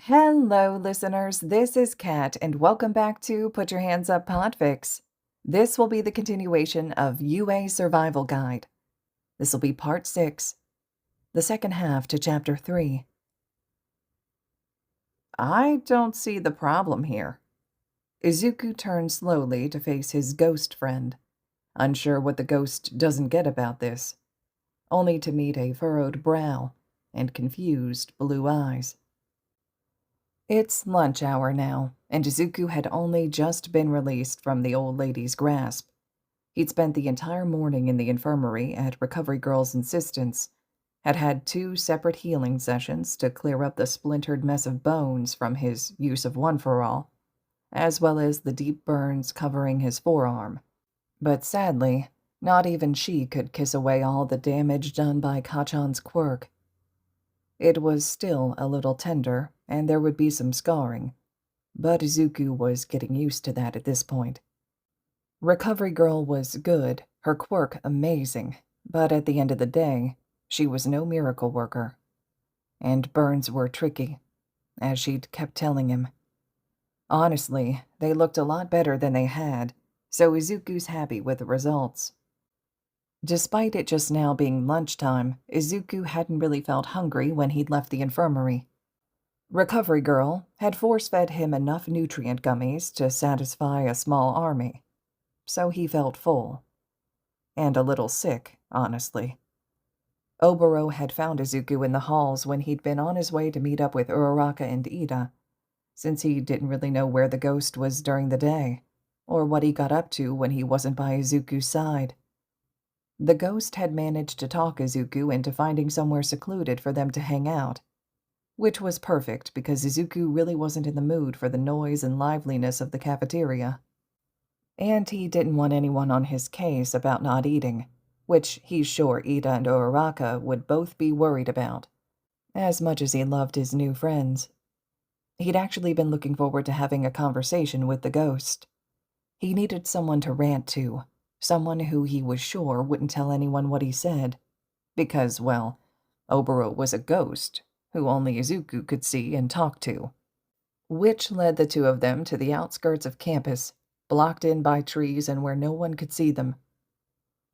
Hello, listeners. This is Kat, and welcome back to Put Your Hands Up Podfics. This will be the continuation of Yuuei Survival Guide. This will be part 6, the second half to chapter 3. I don't see the problem here. Izuku turned slowly to face his ghost friend, unsure what the ghost doesn't get about this, only to meet a furrowed brow and confused blue eyes. It's lunch hour now, and Izuku had only just been released from the old lady's grasp. He'd spent the entire morning in the infirmary at Recovery Girl's insistence, had 2 separate healing sessions to clear up the splintered mess of bones from his use of One For All, as well as the deep burns covering his forearm. But sadly, not even she could kiss away all the damage done by Kachan's quirk. It was still a little tender, and there would be some scarring, but Izuku was getting used to that at this point. Recovery Girl was good, her quirk amazing, but at the end of the day, she was no miracle worker. And burns were tricky, as she'd kept telling him. Honestly, they looked a lot better than they had, so Izuku's happy with the results. Despite it just now being lunchtime, Izuku hadn't really felt hungry when he'd left the infirmary. Recovery Girl had force-fed him enough nutrient gummies to satisfy a small army, so he felt full. And a little sick, honestly. Oboro had found Izuku in the halls when he'd been on his way to meet up with Uraraka and Ida, since he didn't really know where the ghost was during the day, or what he got up to when he wasn't by Izuku's side. The ghost had managed to talk Izuku into finding somewhere secluded for them to hang out, which was perfect because Izuku really wasn't in the mood for the noise and liveliness of the cafeteria. And he didn't want anyone on his case about not eating, which he's sure Ida and Uraraka would both be worried about, as much as he loved his new friends. He'd actually been looking forward to having a conversation with the ghost. He needed someone to rant to, someone who he was sure wouldn't tell anyone what he said, because, well, Oboro was a ghost who only Izuku could see and talk to. Which led the two of them to the outskirts of campus, blocked in by trees and where no one could see them.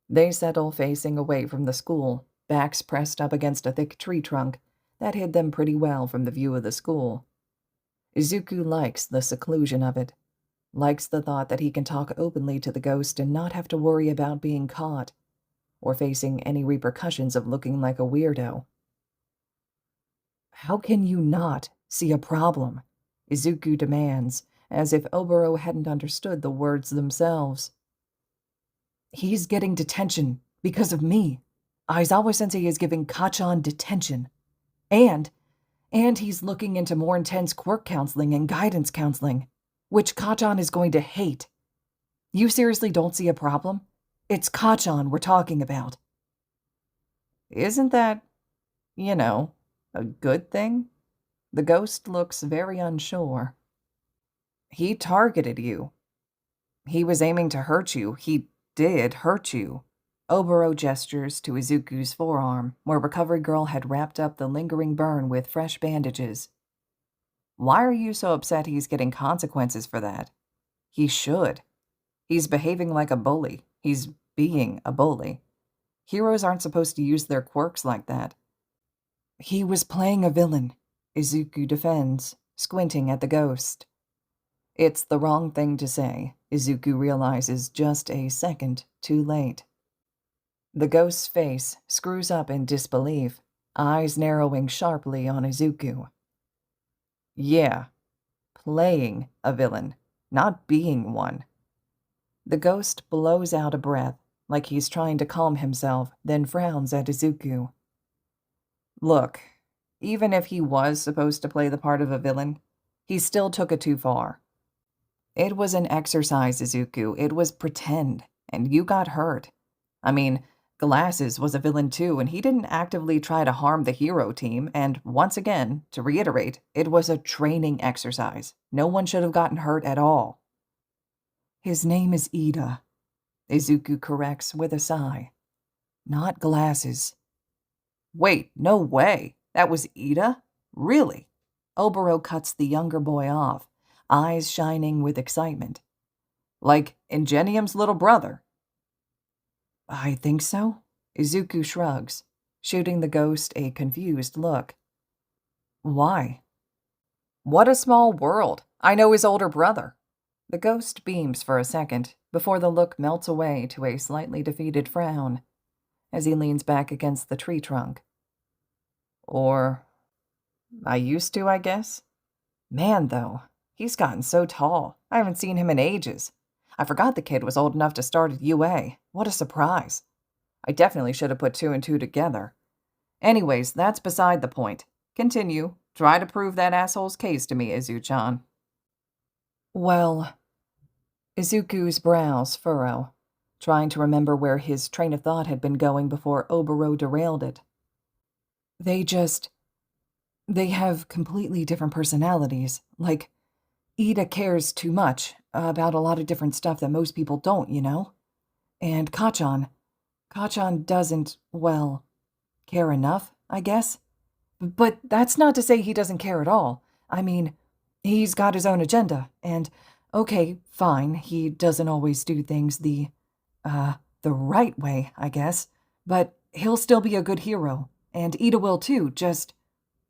They settled facing away from the school, backs pressed up against a thick tree trunk that hid them pretty well from the view of the school. Izuku likes the seclusion of it, likes the thought that he can talk openly to the ghost and not have to worry about being caught, or facing any repercussions of looking like a weirdo. How can you not see a problem? Izuku demands, as if Oboro hadn't understood the words themselves. He's getting detention because of me. Aizawa-sensei is giving Kachan detention. And he's looking into more intense quirk counseling and guidance counseling, which Kachan is going to hate. You seriously don't see a problem? It's Kachan we're talking about. Isn't that, a good thing? The ghost looks very unsure. He targeted you. He was aiming to hurt you. He did hurt you. Oboro gestures to Izuku's forearm, where Recovery Girl had wrapped up the lingering burn with fresh bandages. Why are you so upset he's getting consequences for that? He should. He's behaving like a bully. He's being a bully. Heroes aren't supposed to use their quirks like that. He was playing a villain, Izuku defends, squinting at the ghost. It's the wrong thing to say, Izuku realizes just a second too late. The ghost's face screws up in disbelief, eyes narrowing sharply on Izuku. Yeah, playing a villain, not being one. The ghost blows out a breath, like he's trying to calm himself, then frowns at Izuku. Look, even if he was supposed to play the part of a villain, he still took it too far. It was an exercise, Izuku. It was pretend, and you got hurt. I mean, Glasses was a villain too, and he didn't actively try to harm the hero team, and once again, to reiterate, it was a training exercise. No one should have gotten hurt at all. His name is Ida, Izuku corrects with a sigh. Not Glasses. Wait, no way. That was Ida? Really? Oboro cuts the younger boy off, eyes shining with excitement. Like Ingenium's little brother. I think so, Izuku shrugs, shooting the ghost a confused look. Why? What a small world. I know his older brother. The ghost beams for a second, before the look melts away to a slightly defeated frown, as he leans back against the tree trunk. Or I used to, I guess. Man, though, he's gotten so tall. I haven't seen him in ages. I forgot the kid was old enough to start at UA. What a surprise. I definitely should have put two and two together. Anyways, that's beside the point. Continue. Try to prove that asshole's case to me, Izu-chan. Well, Izuku's brows furrow, trying to remember where his train of thought had been going before Oboro derailed it. They have completely different personalities. Like, Ida cares too much about a lot of different stuff that most people don't, you know? And Kachan doesn't, well, care enough, I guess? But that's not to say he doesn't care at all. I mean, he's got his own agenda, and, okay, fine, he doesn't always do things the right way, I guess, but he'll still be a good hero, and Ida will too, just,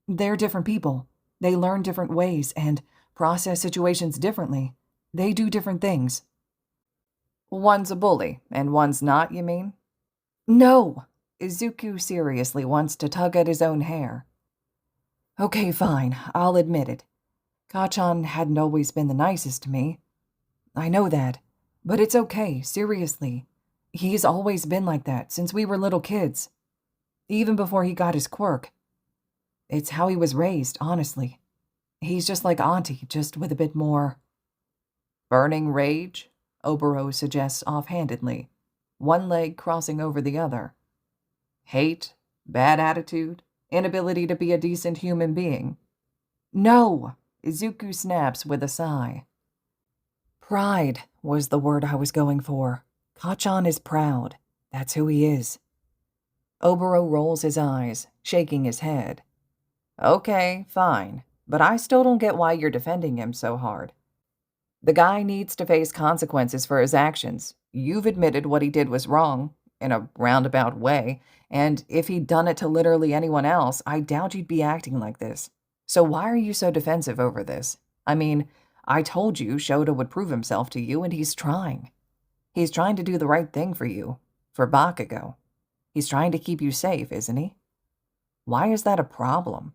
they're different people. They learn different ways and process situations differently. They do different things. One's a bully, and one's not, you mean? No! Izuku seriously wants to tug at his own hair. Okay, fine, I'll admit it. Kachan hadn't always been the nicest to me. I know that, but it's okay, seriously. He's always been like that since we were little kids. Even before he got his quirk. It's how he was raised, honestly. He's just like Auntie, just with a bit more... Burning rage? Oboro suggests offhandedly, one leg crossing over the other. Hate? Bad attitude? Inability to be a decent human being? No! Izuku snaps with a sigh. Pride was the word I was going for. Kachan is proud. That's who he is. Oboro rolls his eyes, shaking his head. Okay, fine, but I still don't get why you're defending him so hard. The guy needs to face consequences for his actions. You've admitted what he did was wrong, in a roundabout way, and if he'd done it to literally anyone else, I doubt you'd be acting like this. So why are you so defensive over this? I mean, I told you Shota would prove himself to you, and he's trying. He's trying to do the right thing for you, for Bakugo. He's trying to keep you safe, isn't he? Why is that a problem?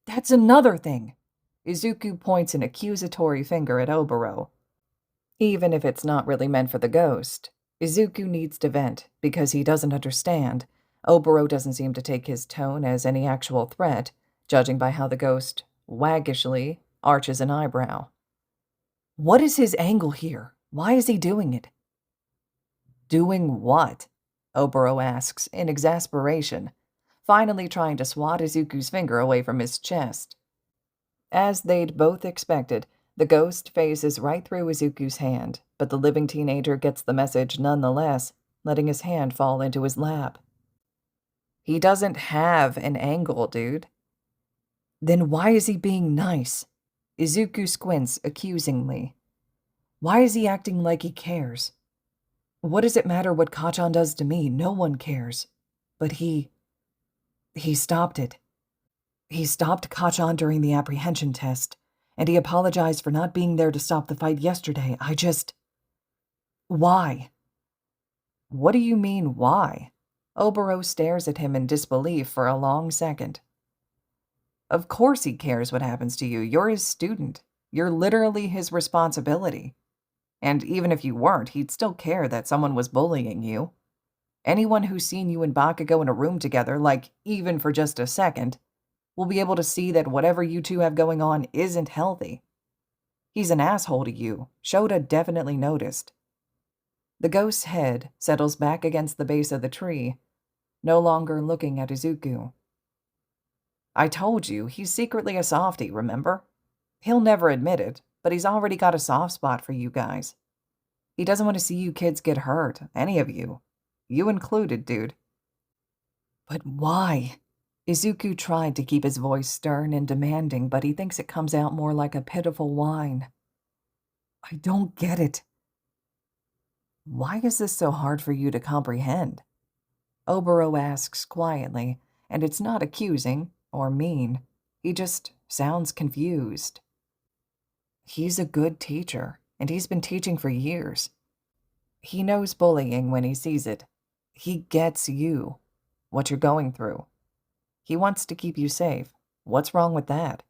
That's another thing. Izuku points an accusatory finger at Oboro. Even if it's not really meant for the ghost, Izuku needs to vent because he doesn't understand. Oboro doesn't seem to take his tone as any actual threat, judging by how the ghost, waggishly, arches an eyebrow. What is his angle here? Why is he doing it? Doing what? Oboro asks in exasperation, finally trying to swat Izuku's finger away from his chest. As they'd both expected, the ghost phases right through Izuku's hand, but the living teenager gets the message nonetheless, letting his hand fall into his lap. He doesn't have an angle, dude. Then why is he being nice? Izuku squints accusingly. Why is he acting like he cares? What does it matter what Kachan does to me? No one cares. But he stopped it. He stopped Kachan during the apprehension test, and he apologized for not being there to stop the fight yesterday. Why? What do you mean, why? Oboro stares at him in disbelief for a long second. Of course he cares what happens to you. You're his student. You're literally his responsibility. And even if you weren't, he'd still care that someone was bullying you. Anyone who's seen you and Bakugo in a room together, like even for just a second, will be able to see that whatever you two have going on isn't healthy. He's an asshole to you. Shota definitely noticed. The ghost's head settles back against the base of the tree, no longer looking at Izuku. I told you, he's secretly a softie, remember? He'll never admit it, but he's already got a soft spot for you guys. He doesn't want to see you kids get hurt, any of you. You included, dude. But why? Izuku tried to keep his voice stern and demanding, but he thinks it comes out more like a pitiful whine. I don't get it. Why is this so hard for you to comprehend? Oboro asks quietly, and it's not accusing or mean. He just sounds confused. He's a good teacher, and he's been teaching for years. He knows bullying when he sees it. He gets you, what you're going through. He wants to keep you safe. What's wrong with that?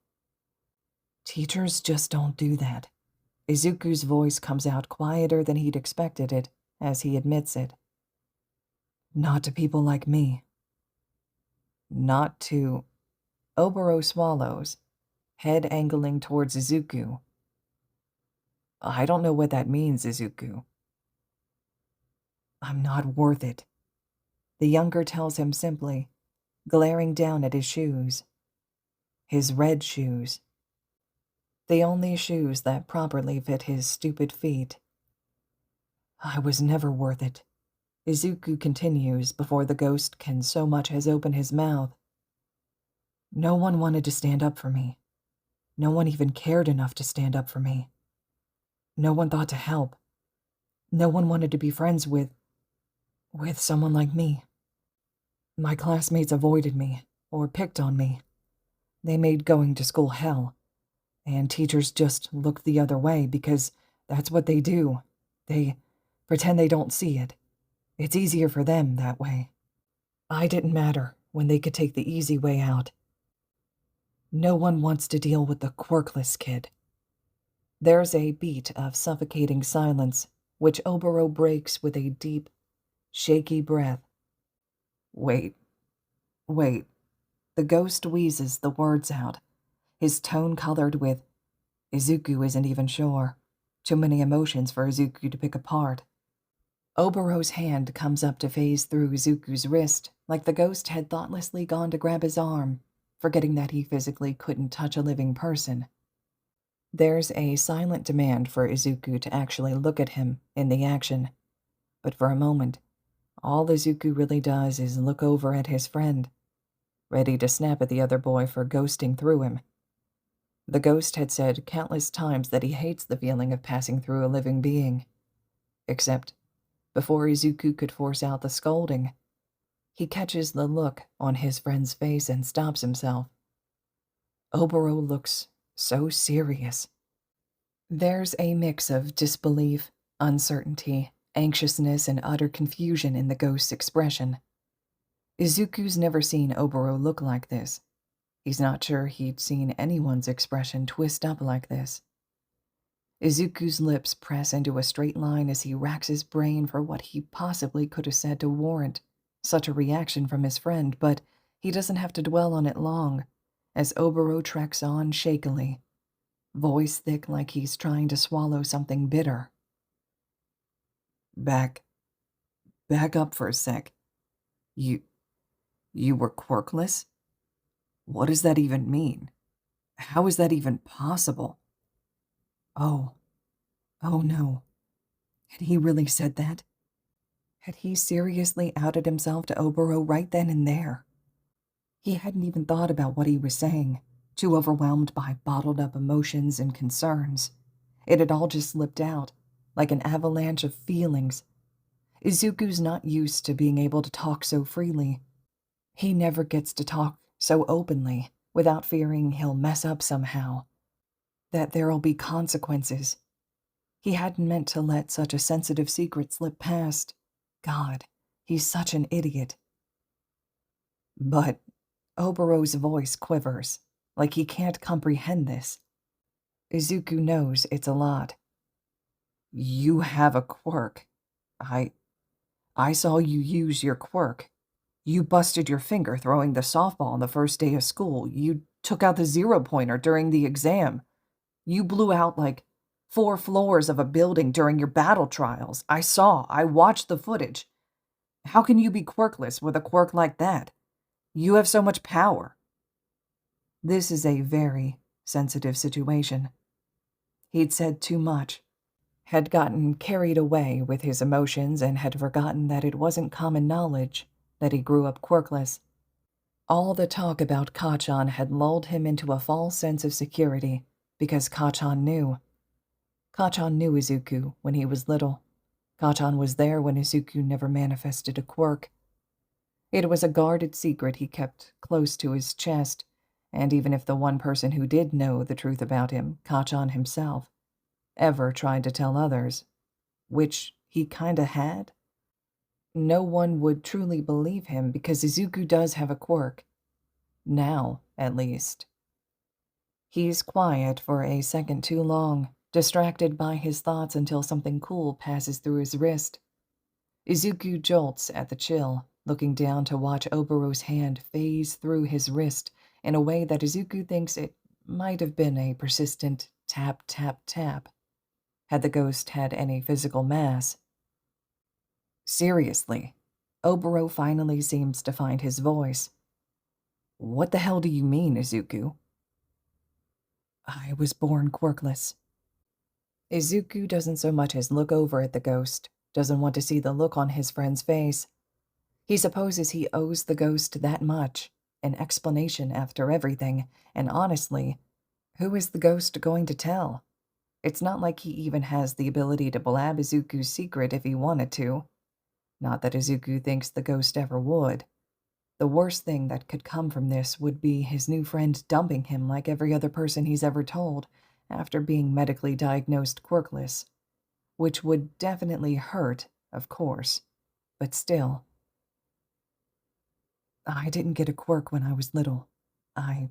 Teachers just don't do that. Izuku's voice comes out quieter than he'd expected it as he admits it. Not to people like me. Not to... Oboro swallows, head angling towards Izuku. I don't know what that means, Izuku. I'm not worth it, the younger tells him simply, glaring down at his shoes. His red shoes. The only shoes that properly fit his stupid feet. I was never worth it, Izuku continues before the ghost can so much as open his mouth. No one wanted to stand up for me. No one even cared enough to stand up for me. No one thought to help. No one wanted to be friends with someone like me. My classmates avoided me or picked on me. They made going to school hell, and teachers just looked the other way because that's what they do. They pretend they don't see it. It's easier for them that way. I didn't matter when they could take the easy way out. No one wants to deal with the quirkless kid. There's a beat of suffocating silence, which Oboro breaks with a deep, shaky breath. Wait. The ghost wheezes the words out, his tone colored with, Izuku isn't even sure. Too many emotions for Izuku to pick apart. Oboro's hand comes up to phase through Izuku's wrist, like the ghost had thoughtlessly gone to grab his arm, forgetting that he physically couldn't touch a living person. There's a silent demand for Izuku to actually look at him in the action, but for a moment, all Izuku really does is look over at his friend, ready to snap at the other boy for ghosting through him. The ghost had said countless times that he hates the feeling of passing through a living being. Except, before Izuku could force out the scolding, he catches the look on his friend's face and stops himself. Oboro looks so serious. There's a mix of disbelief, uncertainty, anxiousness, and utter confusion in the ghost's expression. Izuku's never seen Oboro look like this. He's not sure he'd seen anyone's expression twist up like this. Izuku's lips press into a straight line as he racks his brain for what he possibly could have said to warrant such a reaction from his friend, but he doesn't have to dwell on it long, as Oboro treks on shakily, voice thick like he's trying to swallow something bitter. Back up for a sec. You were quirkless? What does that even mean? How is that even possible? Oh no. Had he really said that? Had he seriously outed himself to Oboro right then and there? He hadn't even thought about what he was saying, too overwhelmed by bottled-up emotions and concerns. It had all just slipped out, like an avalanche of feelings. Izuku's not used to being able to talk so freely. He never gets to talk so openly without fearing he'll mess up somehow, that there'll be consequences. He hadn't meant to let such a sensitive secret slip past. God, he's such an idiot. But Oboro's voice quivers, like he can't comprehend this. Izuku knows it's a lot. You have a quirk. I saw you use your quirk. You busted your finger throwing the softball on the first day of school. You took out the 0-pointer during the exam. You blew out like 4 floors of a building during your battle trials. I watched the footage. How can you be quirkless with a quirk like that? You have so much power. This is a very sensitive situation. He'd said too much, had gotten carried away with his emotions, and had forgotten that it wasn't common knowledge that he grew up quirkless. All the talk about Kachan had lulled him into a false sense of security because Kachan knew. Kachan knew Izuku when he was little. Kachan was there when Izuku never manifested a quirk. It was a guarded secret he kept close to his chest, and even if the one person who did know the truth about him, Kachan himself, ever tried to tell others, which he kinda had, no one would truly believe him because Izuku does have a quirk. Now, at least. He's quiet for a second too long, distracted by his thoughts until something cool passes through his wrist. Izuku jolts at the chill, looking down to watch Oboro's hand phase through his wrist in a way that Izuku thinks it might have been a persistent tap, tap, tap, had the ghost had any physical mass. Seriously, Oboro finally seems to find his voice. What the hell do you mean, Izuku? I was born quirkless. Izuku doesn't so much as look over at the ghost, doesn't want to see the look on his friend's face. He supposes he owes the ghost that much, an explanation after everything, and honestly, who is the ghost going to tell? It's not like he even has the ability to blab Izuku's secret if he wanted to. Not that Izuku thinks the ghost ever would. The worst thing that could come from this would be his new friend dumping him like every other person he's ever told after being medically diagnosed quirkless, which would definitely hurt, of course, but still. I didn't get a quirk when I was little. I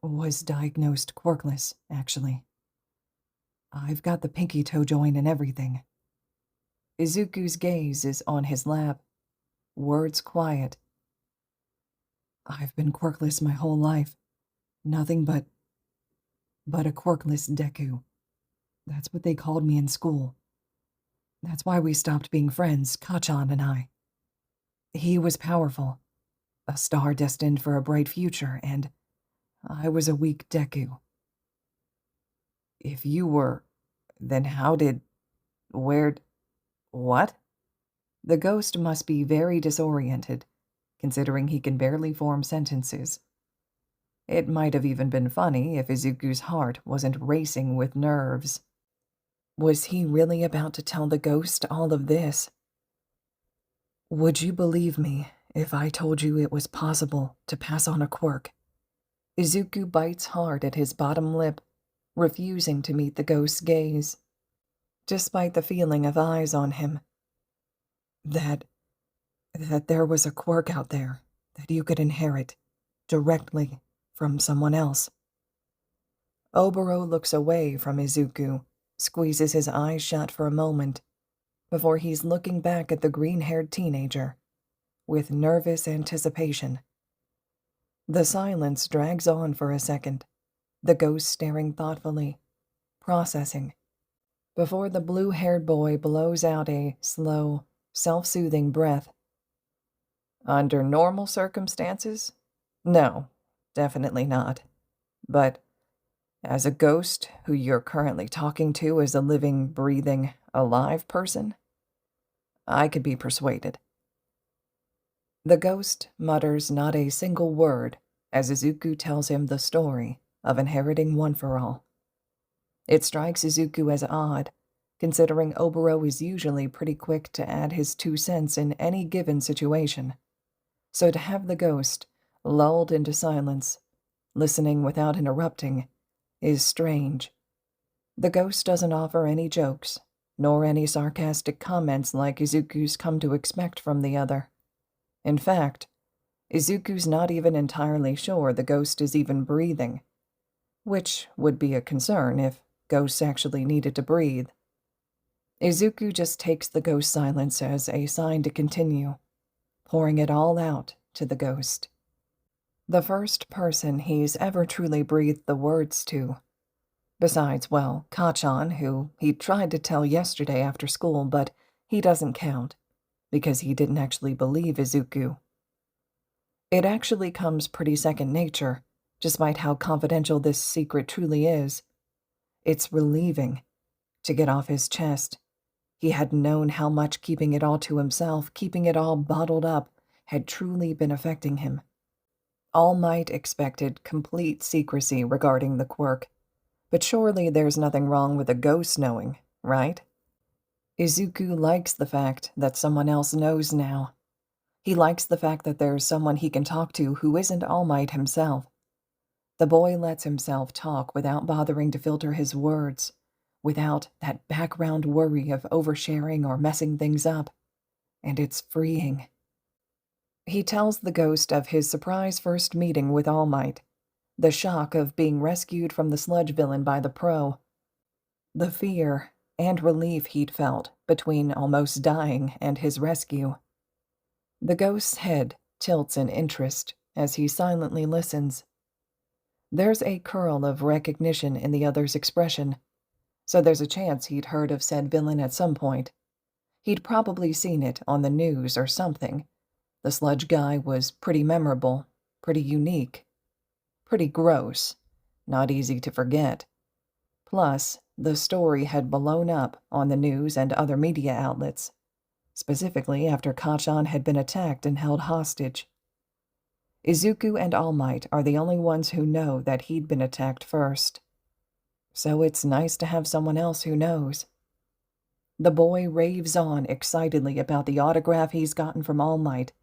was diagnosed quirkless, actually. I've got the pinky toe joint and everything. Izuku's gaze is on his lap, words quiet. I've been quirkless my whole life. Nothing but a quirkless Deku. That's what they called me in school. That's why we stopped being friends, Kachan and I. He was powerful, a star destined for a bright future, and I was a weak Deku. If you were, then what? The ghost must be very disoriented, considering he can barely form sentences. It might have even been funny if Izuku's heart wasn't racing with nerves. Was he really about to tell the ghost all of this? Would you believe me if I told you it was possible to pass on a quirk? Izuku bites hard at his bottom lip, refusing to meet the ghost's gaze, despite the feeling of eyes on him. That there was a quirk out there that you could inherit directly from someone else. Oboro looks away from Izuku, squeezes his eyes shut for a moment, before he's looking back at the green-haired teenager, with nervous anticipation. The silence drags on for a second, the ghost staring thoughtfully, processing, before the blue-haired boy blows out a slow, self-soothing breath. Under normal circumstances? No, definitely not. But as a ghost who you're currently talking to as a living, breathing, alive person, I could be persuaded. The ghost mutters not a single word as Izuku tells him the story of inheriting One for All. It strikes Izuku as odd, considering Oboro is usually pretty quick to add his 2 cents in any given situation. So to have the ghost, lulled into silence, listening without interrupting, is strange. The ghost doesn't offer any jokes, nor any sarcastic comments like Izuku's come to expect from the other. In fact, Izuku's not even entirely sure the ghost is even breathing, which would be a concern if ghosts actually needed to breathe. Izuku just takes the ghost's silence as a sign to continue, pouring it all out to the ghost. The first person he's ever truly breathed the words to. Besides, well, Kachan, who he tried to tell yesterday after school, but he doesn't count, because he didn't actually believe Izuku. It actually comes pretty second nature, despite how confidential this secret truly is. It's relieving to get off his chest. He had known how much keeping it all to himself, keeping it all bottled up, had truly been affecting him. All Might expected complete secrecy regarding the quirk, but surely there's nothing wrong with a ghost knowing, right? Izuku likes the fact that someone else knows now. He likes the fact that there's someone he can talk to who isn't All Might himself. The boy lets himself talk without bothering to filter his words, without that background worry of oversharing or messing things up, and it's freeing. He tells the ghost of his surprise first meeting with All Might, the shock of being rescued from the sludge villain by the pro, the fear and relief he'd felt between almost dying and his rescue. The ghost's head tilts in interest as he silently listens. There's a curl of recognition in the other's expression, so there's a chance he'd heard of said villain at some point. He'd probably seen it on the news or something. The sludge guy was pretty memorable, pretty unique, pretty gross, not easy to forget. Plus, the story had blown up on the news and other media outlets, specifically after Kacchan had been attacked and held hostage. Izuku and All Might are the only ones who know that he'd been attacked first. So it's nice to have someone else who knows. The boy raves on excitedly about the autograph he's gotten from All Might,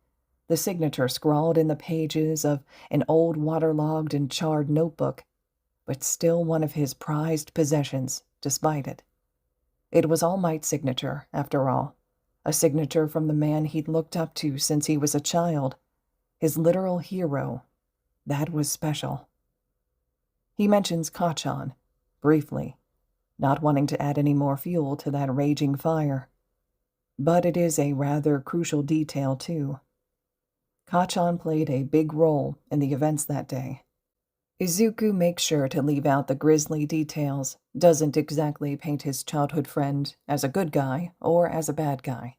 the signature scrawled in the pages of an old waterlogged and charred notebook, but still one of his prized possessions, despite it. It was All Might's signature, after all, a signature from the man he'd looked up to since he was a child, his literal hero. That was special. He mentions Kacchan, briefly, not wanting to add any more fuel to that raging fire. But it is a rather crucial detail, too. Kacchan played a big role in the events that day. Izuku makes sure to leave out the grisly details, doesn't exactly paint his childhood friend as a good guy or as a bad guy.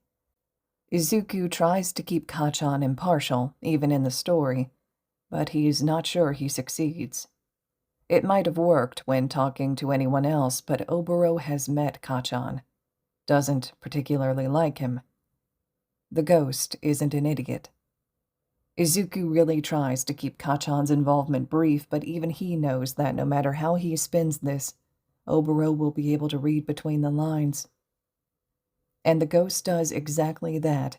Izuku tries to keep Kacchan impartial, even in the story, but he's not sure he succeeds. It might have worked when talking to anyone else, but Oboro has met Kacchan, doesn't particularly like him. The ghost isn't an idiot. Izuku really tries to keep Kacchan's involvement brief, but even he knows that no matter how he spins this, Oboro will be able to read between the lines. And the ghost does exactly that,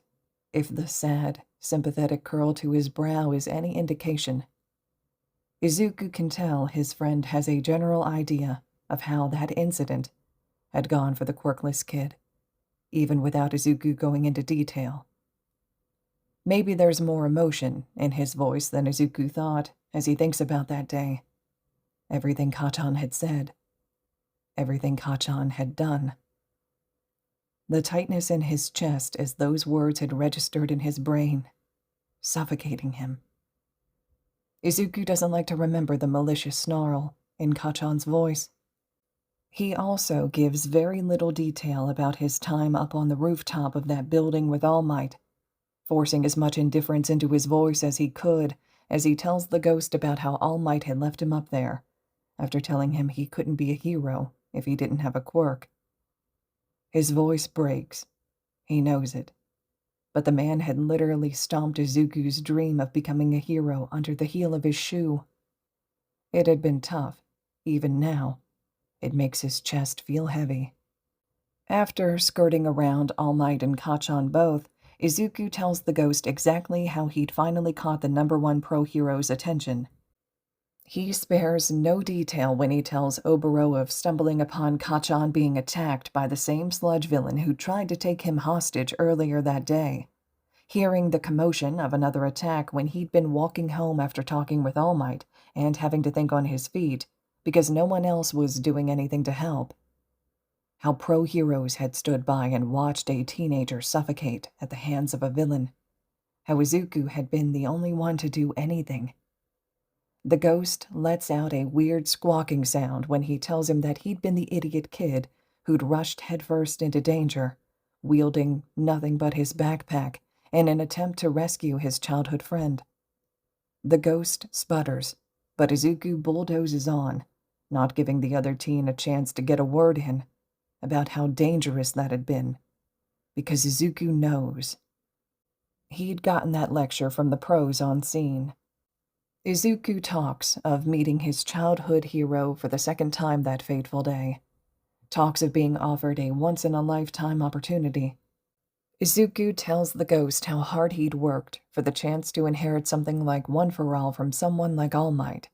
if the sad, sympathetic curl to his brow is any indication. Izuku can tell his friend has a general idea of how that incident had gone for the quirkless kid, even without Izuku going into detail. Maybe there's more emotion in his voice than Izuku thought as he thinks about that day. Everything Kacchan had said. Everything Kacchan had done. The tightness in his chest as those words had registered in his brain, suffocating him. Izuku doesn't like to remember the malicious snarl in Kacchan's voice. He also gives very little detail about his time up on the rooftop of that building with All Might, forcing as much indifference into his voice as he could as he tells the ghost about how All Might had left him up there, after telling him he couldn't be a hero if he didn't have a quirk. His voice breaks. He knows it. But the man had literally stomped Izuku's dream of becoming a hero under the heel of his shoe. It had been tough, even now. It makes his chest feel heavy. After skirting around All Might and Kacchan both, Izuku tells the ghost exactly how he'd finally caught the #1 pro hero's attention. He spares no detail when he tells Oboro of stumbling upon Kacchan being attacked by the same sludge villain who tried to take him hostage earlier that day, hearing the commotion of another attack when he'd been walking home after talking with All Might and having to think on his feet because no one else was doing anything to help. How pro heroes had stood by and watched a teenager suffocate at the hands of a villain. How Izuku had been the only one to do anything. The ghost lets out a weird squawking sound when he tells him that he'd been the idiot kid who'd rushed headfirst into danger, wielding nothing but his backpack in an attempt to rescue his childhood friend. The ghost sputters, but Izuku bulldozes on, not giving the other teen a chance to get a word in about how dangerous that had been, because Izuku knows. He'd gotten that lecture from the pros on scene. Izuku talks of meeting his childhood hero for the second time that fateful day. Talks of being offered a once-in-a-lifetime opportunity. Izuku tells the ghost how hard he'd worked for the chance to inherit something like One for All from someone like All Might.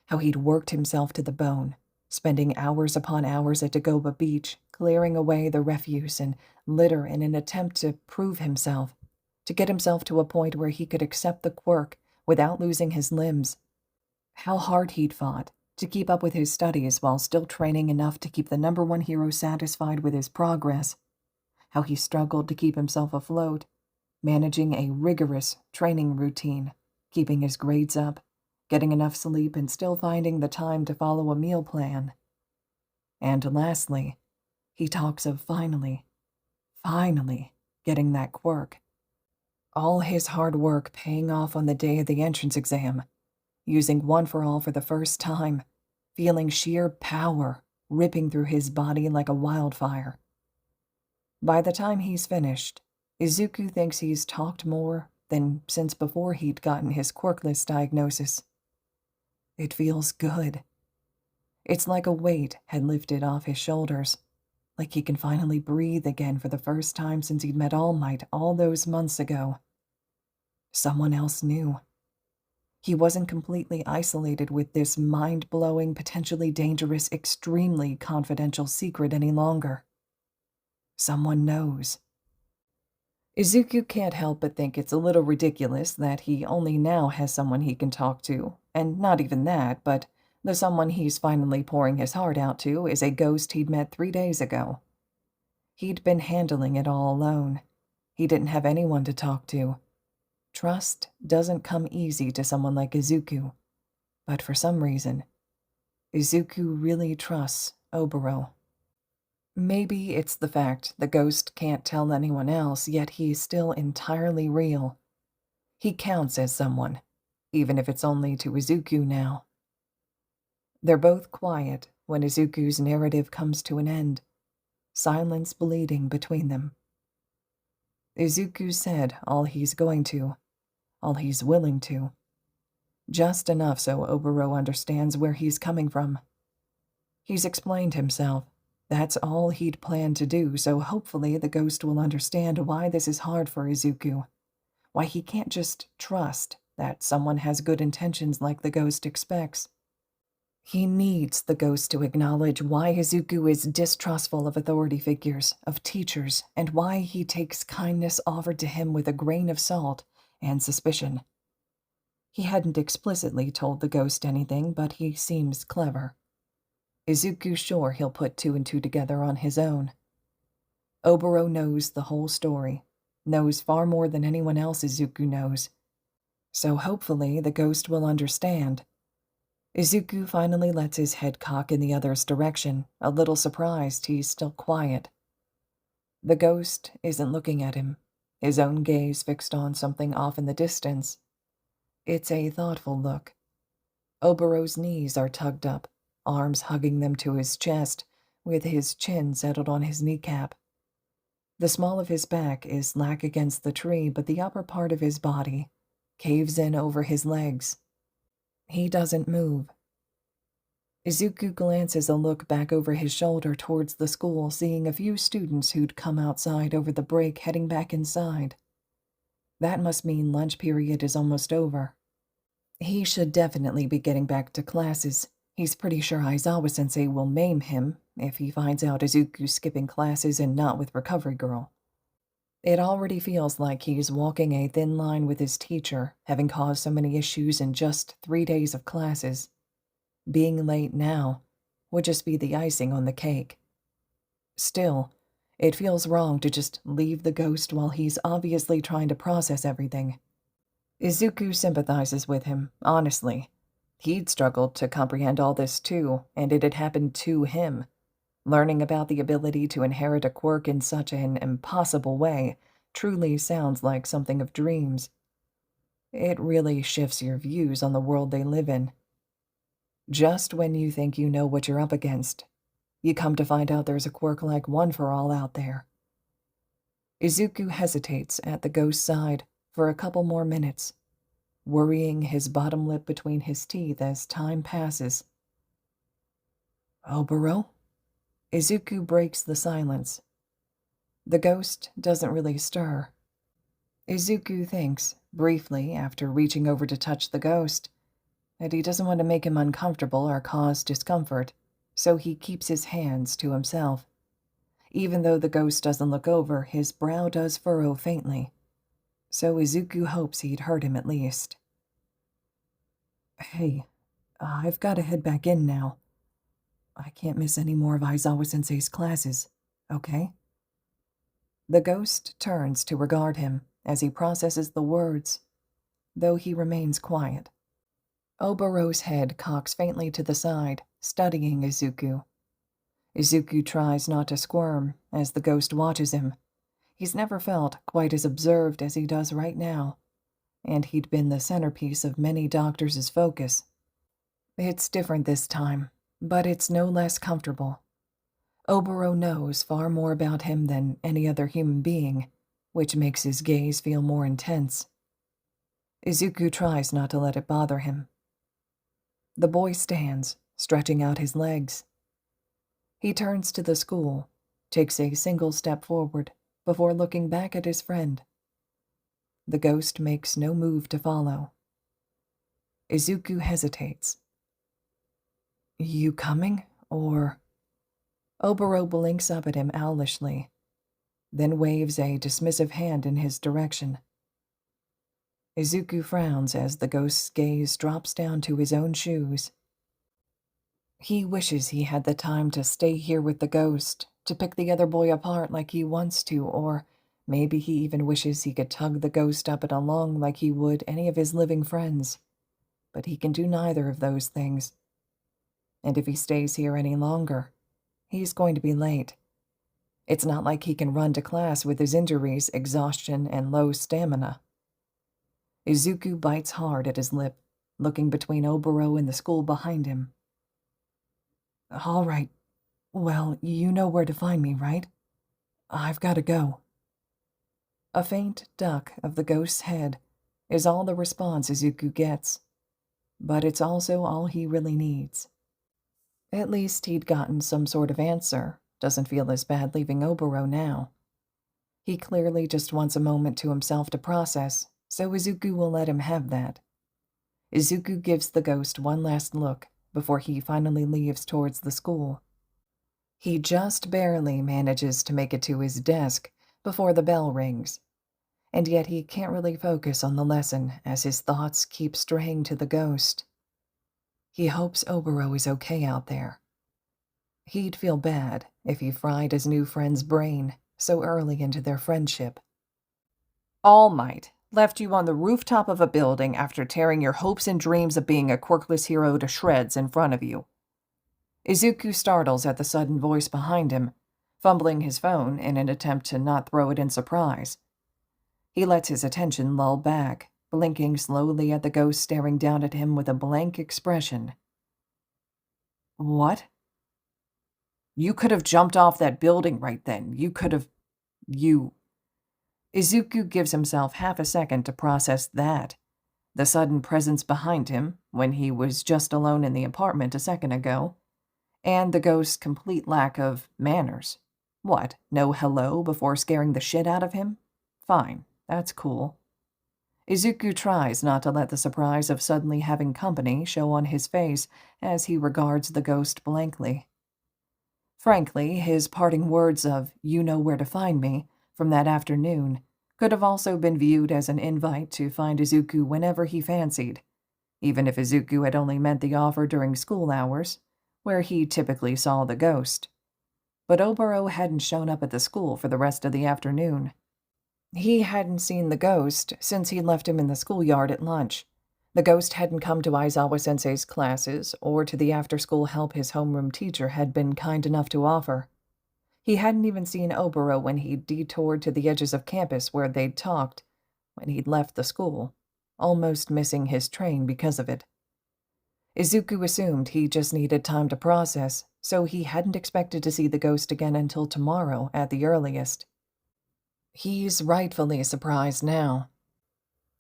How he'd worked himself to the bone, spending hours upon hours at Dagoba Beach, clearing away the refuse and litter in an attempt to prove himself, to get himself to a point where he could accept the quirk without losing his limbs. How hard he'd fought to keep up with his studies while still training enough to keep the #1 hero satisfied with his progress. How he struggled to keep himself afloat, managing a rigorous training routine, keeping his grades up, getting enough sleep, and still finding the time to follow a meal plan. And lastly, he talks of finally getting that quirk. All his hard work paying off on the day of the entrance exam, using One for All for the first time, feeling sheer power ripping through his body like a wildfire. By the time he's finished, Izuku thinks he's talked more than since before he'd gotten his quirkless diagnosis. It feels good. It's like a weight had lifted off his shoulders, like he can finally breathe again for the first time since he'd met All Might all those months ago. Someone else knew. He wasn't completely isolated with this mind-blowing, potentially dangerous, extremely confidential secret any longer. Someone knows. Izuku can't help but think it's a little ridiculous that he only now has someone he can talk to, and not even that, but the someone he's finally pouring his heart out to is a ghost he'd met 3 days ago. He'd been handling it all alone. He didn't have anyone to talk to. Trust doesn't come easy to someone like Izuku, but for some reason, Izuku really trusts Oboro. Maybe it's the fact the ghost can't tell anyone else, yet he's still entirely real. He counts as someone, even if it's only to Izuku now. They're both quiet when Izuku's narrative comes to an end, silence bleeding between them. Izuku said all he's going to, all he's willing to. Just enough so Oboro understands where he's coming from. He's explained himself. That's all he'd planned to do, so hopefully the ghost will understand why this is hard for Izuku, why he can't just trust that someone has good intentions like the ghost expects. He needs the ghost to acknowledge why Izuku is distrustful of authority figures, of teachers, and why he takes kindness offered to him with a grain of salt and suspicion. He hadn't explicitly told the ghost anything, but he seems clever. Izuku's sure he'll put 2 and 2 together on his own. Oboro knows the whole story, knows far more than anyone else Izuku knows. So hopefully the ghost will understand. Izuku finally lets his head cock in the other's direction, a little surprised he's still quiet. The ghost isn't looking at him, his own gaze fixed on something off in the distance. It's a thoughtful look. Oboro's knees are tugged up, arms hugging them to his chest, with his chin settled on his kneecap. The small of his back is slack against the tree, but the upper part of his body caves in over his legs. He doesn't move. Izuku glances a look back over his shoulder towards the school, seeing a few students who'd come outside over the break heading back inside. That must mean lunch period is almost over. He should definitely be getting back to classes. He's pretty sure Aizawa-sensei will maim him if he finds out Izuku's skipping classes and not with Recovery Girl. It already feels like he's walking a thin line with his teacher, having caused so many issues in just 3 days of classes. Being late now would just be the icing on the cake. Still, it feels wrong to just leave the ghost while he's obviously trying to process everything. Izuku sympathizes with him, honestly. He'd struggled to comprehend all this too, and it had happened to him. Learning about the ability to inherit a quirk in such an impossible way truly sounds like something of dreams. It really shifts your views on the world they live in. Just when you think you know what you're up against, you come to find out there's a quirk like One for All out there. Izuku hesitates at the ghost's side for a couple more minutes. worrying his bottom lip between his teeth as time passes. "Oboro?" Izuku breaks the silence. The ghost doesn't really stir. Izuku thinks, briefly, after reaching over to touch the ghost, that he doesn't want to make him uncomfortable or cause discomfort, so he keeps his hands to himself. Even though the ghost doesn't look over, his brow does furrow faintly, so Izuku hopes he'd hurt him at least. "Hey, I've got to head back in now. I can't miss any more of Aizawa-sensei's classes, okay?" The ghost turns to regard him as he processes the words, though he remains quiet. Oboro's head cocks faintly to the side, studying Izuku. Izuku tries not to squirm as the ghost watches him. He's never felt quite as observed as he does right now, and he'd been the centerpiece of many doctors' focus. It's different this time, but it's no less comfortable. Oboro knows far more about him than any other human being, which makes his gaze feel more intense. Izuku tries not to let it bother him. The boy stands, stretching out his legs. He turns to the school, takes a single step forward before looking back at his friend. The ghost makes no move to follow. Izuku hesitates. "You coming, or?" Oboro blinks up at him owlishly, then waves a dismissive hand in his direction. Izuku frowns as the ghost's gaze drops down to his own shoes. He wishes he had the time to stay here with the ghost, to pick the other boy apart like he wants to, or maybe he even wishes he could tug the ghost up and along like he would any of his living friends. But he can do neither of those things. And if he stays here any longer, he's going to be late. It's not like he can run to class with his injuries, exhaustion, and low stamina. Izuku bites hard at his lip, looking between Oboro and the school behind him. "All right. Well, you know where to find me, right? I've got to go." A faint duck of the ghost's head is all the response Izuku gets, but it's also all he really needs. At least he'd gotten some sort of answer. Doesn't feel as bad leaving Oboro now. He clearly just wants a moment to himself to process, so Izuku will let him have that. Izuku gives the ghost one last look before he finally leaves towards the school. He just barely manages to make it to his desk before the bell rings, and yet he can't really focus on the lesson as his thoughts keep straying to the ghost. He hopes Oboro is okay out there. He'd feel bad if he fried his new friend's brain so early into their friendship. "All Might left you on the rooftop of a building after tearing your hopes and dreams of being a quirkless hero to shreds in front of you." Izuku startles at the sudden voice behind him, fumbling his phone in an attempt to not throw it in surprise. He lets his attention lull back, blinking slowly at the ghost staring down at him with a blank expression. "What?" "You could have jumped off that building right then. You could have... you..." Izuku gives himself half a second to process that. The sudden presence behind him, when he was just alone in the apartment a second ago, and the ghost's complete lack of manners. What, no hello before scaring the shit out of him? Fine, that's cool. Izuku tries not to let the surprise of suddenly having company show on his face as he regards the ghost blankly. Frankly, his parting words of, "You know where to find me," from that afternoon could have also been viewed as an invite to find Izuku whenever he fancied, even if Izuku had only meant the offer during school hours, where he typically saw the ghost. But Oboro hadn't shown up at the school for the rest of the afternoon. He hadn't seen the ghost since he'd left him in the schoolyard at lunch. The ghost hadn't come to Aizawa-sensei's classes or to the after-school help his homeroom teacher had been kind enough to offer. He hadn't even seen Oboro when he'd detoured to the edges of campus where they'd talked, when he'd left the school, almost missing his train because of it. Izuku assumed he just needed time to process, so he hadn't expected to see the ghost again until tomorrow at the earliest. He's rightfully surprised now.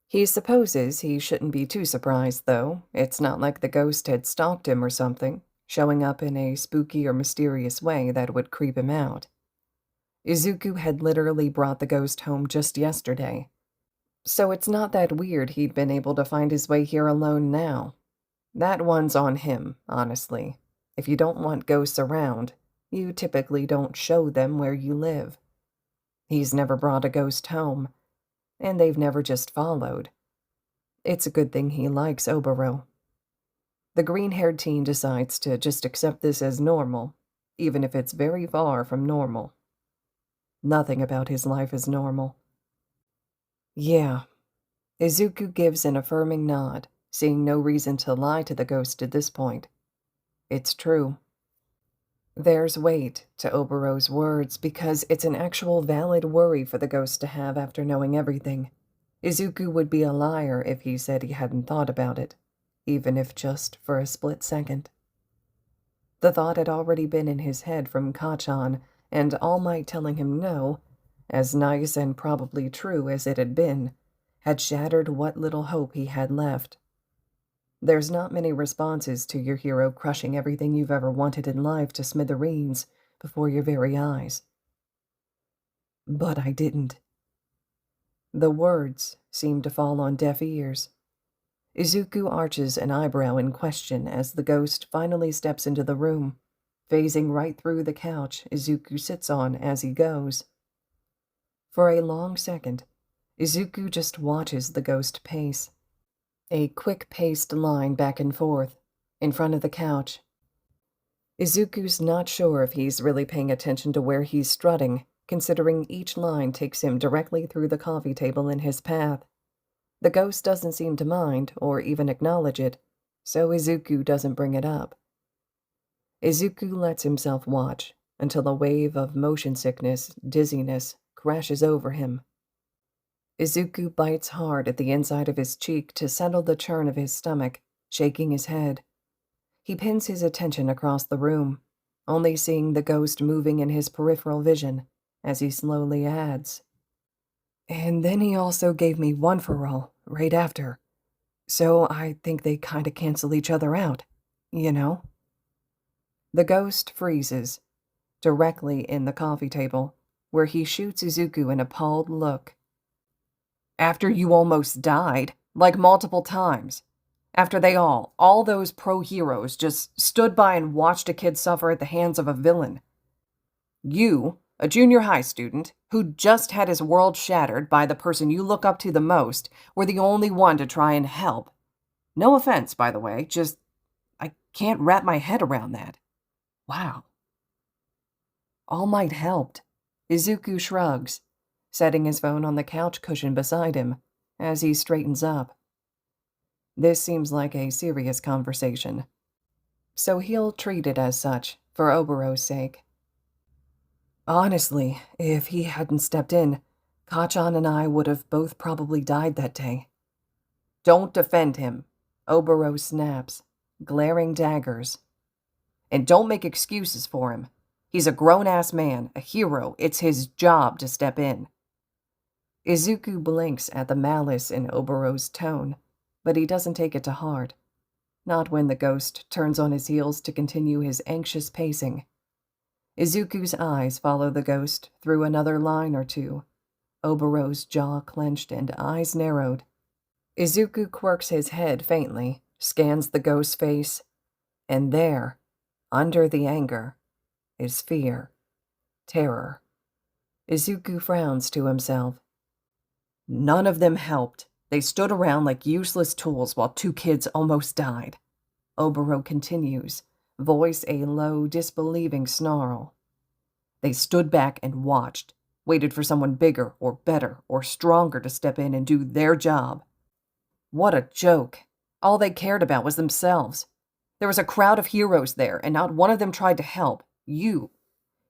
He supposes he shouldn't be too surprised, though. It's not like the ghost had stalked him or something, showing up in a spooky or mysterious way that would creep him out. Izuku had literally brought the ghost home just yesterday, so it's not that weird he'd been able to find his way here alone now. That one's on him, honestly. If you don't want ghosts around, you typically don't show them where you live. He's never brought a ghost home, and they've never just followed. It's a good thing he likes Oboro. The green-haired teen decides to just accept this as normal, even if it's very far from normal. Nothing about his life is normal. Yeah. Izuku gives an affirming nod, seeing no reason to lie to the ghost at this point. It's true. There's weight to Oboro's words because it's an actual valid worry for the ghost to have after knowing everything. Izuku would be a liar if he said he hadn't thought about it, even if just for a split second. The thought had already been in his head from Kachan, and All Might telling him no, as nice and probably true as it had been, had shattered what little hope he had left. There's not many responses to your hero crushing everything you've ever wanted in life to smithereens before your very eyes. But I didn't. The words seemed to fall on deaf ears. Izuku arches an eyebrow in question as the ghost finally steps into the room, phasing right through the couch Izuku sits on as he goes. For a long second, Izuku just watches the ghost pace. A quick-paced line back and forth, in front of the couch. Izuku's not sure if he's really paying attention to where he's strutting, considering each line takes him directly through the coffee table in his path. The ghost doesn't seem to mind, or even acknowledge it, so Izuku doesn't bring it up. Izuku lets himself watch, until a wave of motion sickness, dizziness, crashes over him. Izuku bites hard at the inside of his cheek to settle the churn of his stomach, shaking his head. He pins his attention across the room, only seeing the ghost moving in his peripheral vision, as he slowly adds, "And then he also gave me one for all, right after. So I think they kinda cancel each other out, you know?" The ghost freezes, directly in the coffee table, where he shoots Izuku an appalled look. "After you almost died, like multiple times. After they all those pro-heroes just stood by and watched a kid suffer at the hands of a villain. You, a junior high student, who just had his world shattered by the person you look up to the most, were the only one to try and help. No offense, by the way, just, I can't wrap my head around that. Wow." All Might helped. Izuku shrugs, setting his phone on the couch cushion beside him, as he straightens up. This seems like a serious conversation, so he'll treat it as such, for Oboro's sake. "Honestly, if he hadn't stepped in, Kachan and I would have both probably died that day." "Don't defend him," Oboro snaps, glaring daggers. "And don't make excuses for him. He's a grown-ass man, a hero. It's his job to step in." Izuku blinks at the malice in Oboro's tone, but he doesn't take it to heart. Not when the ghost turns on his heels to continue his anxious pacing. Izuku's eyes follow the ghost through another line or two, Oboro's jaw clenched and eyes narrowed. Izuku quirks his head faintly, scans the ghost's face, and there, under the anger, is fear, terror. Izuku frowns to himself. "None of them helped. They stood around like useless tools while 2 kids almost died." Oboro continues, voice a low, disbelieving snarl. "They stood back and watched, waited for someone bigger or better or stronger to step in and do their job. What a joke. All they cared about was themselves. There was a crowd of heroes there, and not one of them tried to help. You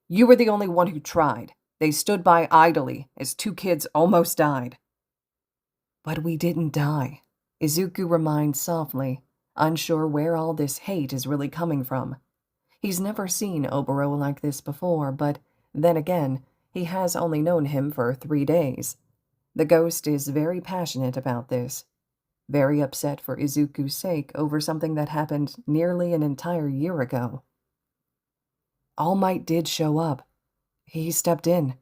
were the only one who tried. They stood by idly as 2 kids almost died." "But we didn't die," Izuku reminds softly, unsure where all this hate is really coming from. He's never seen Oboro like this before, but then again, he has only known him for 3 days. The ghost is very passionate about this, very upset for Izuku's sake over something that happened nearly an entire year ago. All Might did show up. He stepped in.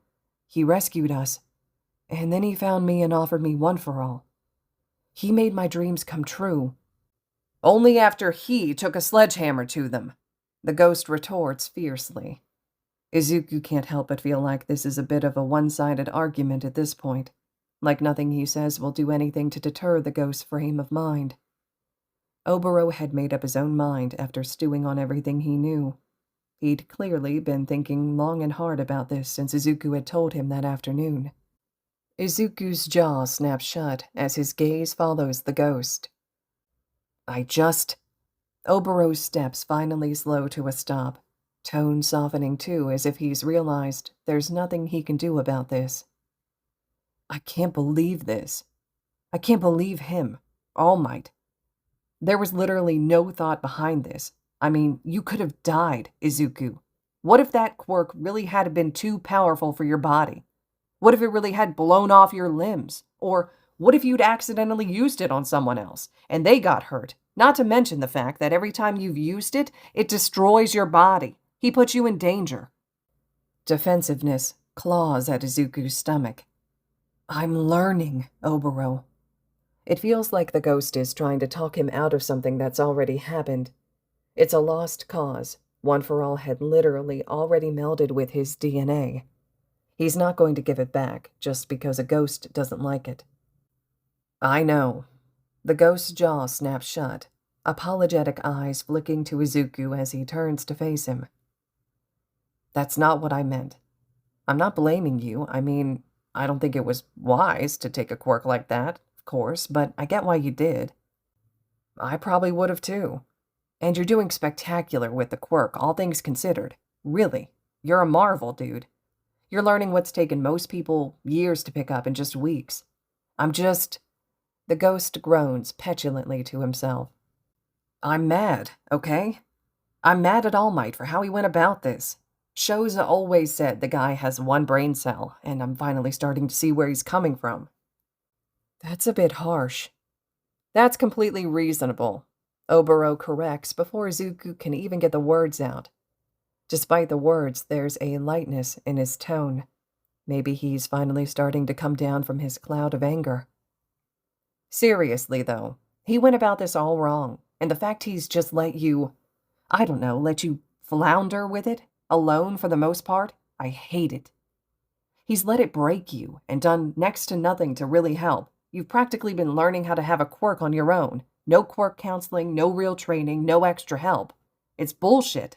He rescued us. And then he found me and offered me one for all. He made my dreams come true. Only after he took a sledgehammer to them, the ghost retorts fiercely. Izuku can't help but feel like this is a bit of a one-sided argument at this point, like nothing he says will do anything to deter the ghost's frame of mind. Oboro had made up his own mind after stewing on everything he knew. He'd clearly been thinking long and hard about this since Izuku had told him that afternoon. Izuku's jaw snaps shut as his gaze follows the ghost. Oboro's steps finally slow to a stop, tone softening too as if he's realized there's nothing he can do about this. I can't believe this. I can't believe him, All Might. There was literally no thought behind this. I mean, you could have died, Izuku. What if that quirk really had been too powerful for your body? What if it really had blown off your limbs? Or what if you'd accidentally used it on someone else, and they got hurt? Not to mention the fact that every time you've used it, it destroys your body. He puts you in danger. Defensiveness claws at Izuku's stomach. I'm learning, Oboro. It feels like the ghost is trying to talk him out of something that's already happened. It's a lost cause. One for All had literally already melded with his DNA. He's not going to give it back just because a ghost doesn't like it. I know. The ghost's jaw snaps shut, apologetic eyes flicking to Izuku as he turns to face him. That's not what I meant. I'm not blaming you. I mean, I don't think it was wise to take a quirk like that, of course, but I get why you did. I probably would have too. And you're doing spectacular with the quirk, all things considered. Really, you're a marvel, dude. You're learning what's taken most people years to pick up in just weeks. The ghost groans petulantly to himself. I'm mad, okay? I'm mad at All Might for how he went about this. Shoza always said the guy has one brain cell, and I'm finally starting to see where he's coming from. That's a bit harsh. That's completely reasonable. Oboro corrects before Izuku can even get the words out. Despite the words, there's a lightness in his tone. Maybe he's finally starting to come down from his cloud of anger. Seriously, though, he went about this all wrong, and the fact he's just let you flounder with it, alone for the most part, I hate it. He's let it break you and done next to nothing to really help. You've practically been learning how to have a quirk on your own. No quirk counseling, no real training, no extra help. It's bullshit.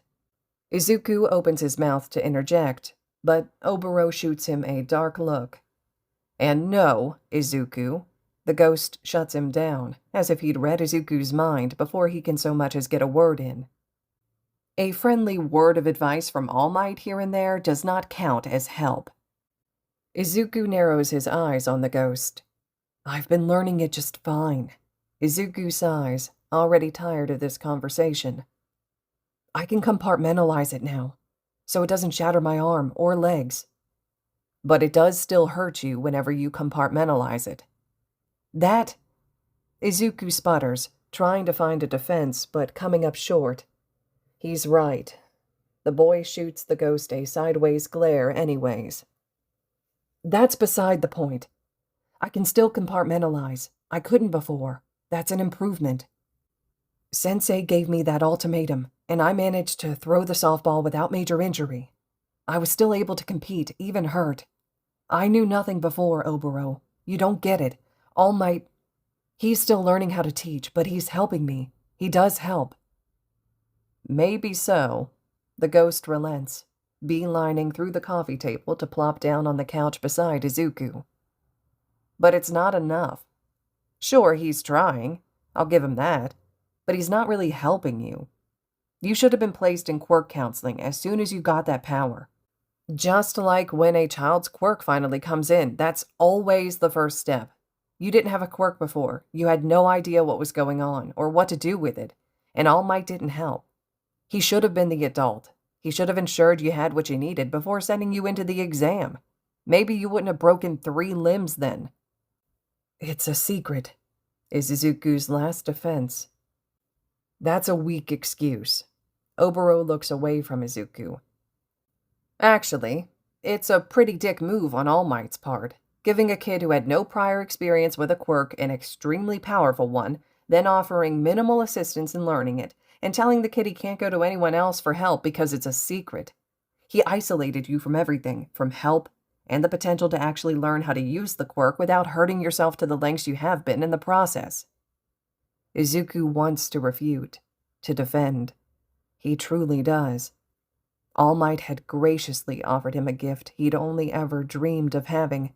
Izuku opens his mouth to interject, but Oboro shoots him a dark look. And no, Izuku. The ghost shuts him down, as if he'd read Izuku's mind before he can so much as get a word in. A friendly word of advice from All Might here and there does not count as help. Izuku narrows his eyes on the ghost. I've been learning it just fine. Izuku sighs, already tired of this conversation. I can compartmentalize it now, so it doesn't shatter my arm or legs. But it does still hurt you whenever you compartmentalize it. Izuku sputters, trying to find a defense, but coming up short. He's right. The boy shoots the ghost a sideways glare anyways. That's beside the point. I can still compartmentalize. I couldn't before. That's an improvement. Sensei gave me that ultimatum, and I managed to throw the softball without major injury. I was still able to compete, even hurt. I knew nothing before, Oboro. You don't get it. All Might... He's still learning how to teach, but he's helping me. He does help. Maybe so. The ghost relents, beelining through the coffee table to plop down on the couch beside Izuku. But it's not enough. Sure, he's trying. I'll give him that. But he's not really helping you. You should have been placed in quirk counseling as soon as you got that power. Just like when a child's quirk finally comes in, that's always the first step. You didn't have a quirk before. You had no idea what was going on or what to do with it, and All Might didn't help. He should have been the adult. He should have ensured you had what you needed before sending you into the exam. Maybe you wouldn't have broken 3 limbs then. It's a secret, is Izuku's last defense. That's a weak excuse. Oboro looks away from Izuku. Actually, it's a pretty dick move on All Might's part, giving a kid who had no prior experience with a quirk an extremely powerful one, then offering minimal assistance in learning it, and telling the kid he can't go to anyone else for help because it's a secret. He isolated you from everything, from help, and the potential to actually learn how to use the quirk without hurting yourself to the lengths you have been in the process. Izuku wants to refute, to defend. He truly does. All Might had graciously offered him a gift he'd only ever dreamed of having.